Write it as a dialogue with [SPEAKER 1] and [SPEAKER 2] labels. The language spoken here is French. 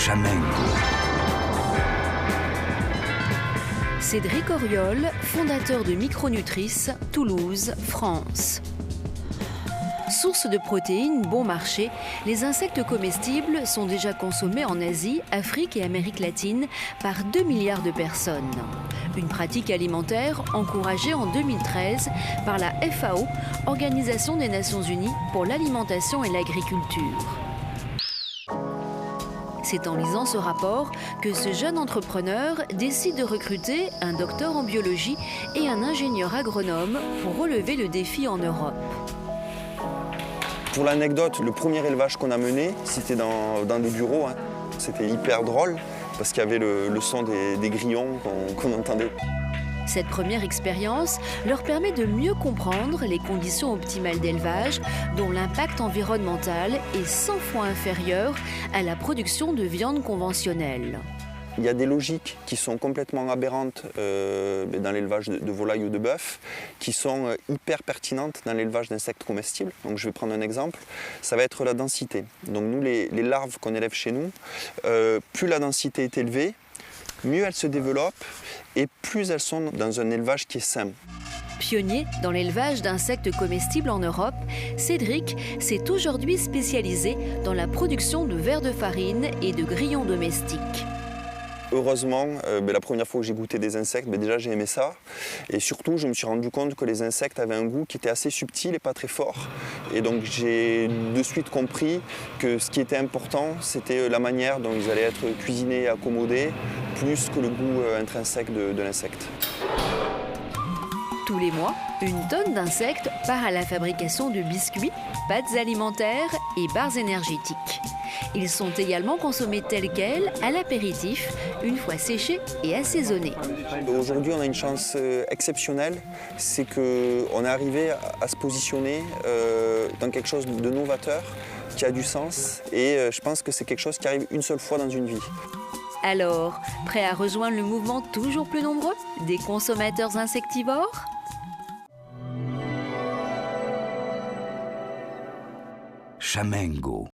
[SPEAKER 1] Chamengo.
[SPEAKER 2] Cédric Auriol, fondateur de Micronutrice, Toulouse, France. Source de protéines bon marché, les insectes comestibles sont déjà consommés en Asie, Afrique et Amérique latine par 2 milliards de personnes. Une pratique alimentaire encouragée en 2013 par la FAO, Organisation des Nations Unies pour l'alimentation et l'agriculture. C'est en lisant ce rapport que ce jeune entrepreneur décide de recruter un docteur en biologie et un ingénieur agronome pour relever le défi en Europe.
[SPEAKER 3] Pour l'anecdote, le premier élevage qu'on a mené, c'était dans des bureaux. C'était hyper drôle parce qu'il y avait le son des grillons qu'on entendait.
[SPEAKER 2] Cette première expérience leur permet de mieux comprendre les conditions optimales d'élevage, dont l'impact environnemental est 100 fois inférieur à la production de viande conventionnelle.
[SPEAKER 3] Il y a des logiques qui sont complètement aberrantes dans l'élevage de volailles ou de bœuf, qui sont hyper pertinentes dans l'élevage d'insectes comestibles. Donc je vais prendre un exemple, ça va être la densité. Donc nous, les larves qu'on élève chez nous, plus la densité est élevée, mieux elles se développent et plus elles sont dans un élevage qui est sain.
[SPEAKER 2] Pionnier dans l'élevage d'insectes comestibles en Europe, Cédric s'est aujourd'hui spécialisé dans la production de vers de farine et de grillons domestiques.
[SPEAKER 3] Heureusement, la première fois que j'ai goûté des insectes, déjà j'ai aimé ça. Et surtout, je me suis rendu compte que les insectes avaient un goût qui était assez subtil et pas très fort. Et donc j'ai de suite compris que ce qui était important, c'était la manière dont ils allaient être cuisinés et accommodés, plus que le goût intrinsèque de l'insecte.
[SPEAKER 2] Tous les mois, une tonne d'insectes part à la fabrication de biscuits, pâtes alimentaires et barres énergétiques. Ils sont également consommés tels quels à l'apéritif, une fois séchés et assaisonnés.
[SPEAKER 3] Aujourd'hui, on a une chance exceptionnelle, c'est qu'on est arrivé à se positionner dans quelque chose de novateur, qui a du sens, et je pense que c'est quelque chose qui arrive une seule fois dans une vie.
[SPEAKER 2] Alors, prêt à rejoindre le mouvement toujours plus nombreux des consommateurs insectivores ?
[SPEAKER 1] Chamengo.